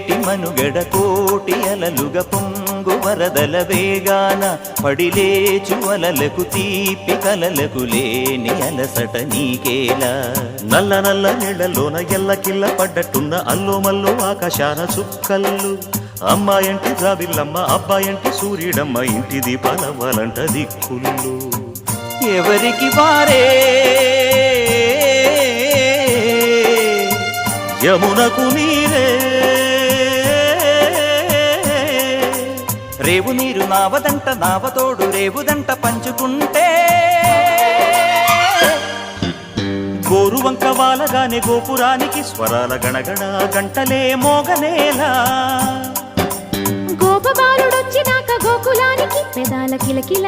ఏటి మనుగడ కోటి అలలుగ పొంగు వరదల వేగాన పడిలేచు అలలకు తీపి కలలకు లేని అలసట నీకేలా నల్ల నల్ల నీళ్లలోన ఎల్లకిల్ల పడ్డట్టున్న అల్లో మల్లో ఆకాశాన చుక్కల్లు అమ్మాయంటి జాబిల్లమ్మ అబ్బాయంటి సూర్యుడమ్మ ఇంటి దీపాలవ్వాలంట దిక్కుళ్ళు ఎవరికి వారే యమునకు నీరే రేవు నీరు నావదంట నావతోడు రేవుదంట పంచుకుంటే గోరువంక వాలగానే గోపురానికి స్వరాల గణగణ గంటలే మోగనేలా గోపబాలుడొచ్చినాక గోకులానికి పెదాల కిలకిల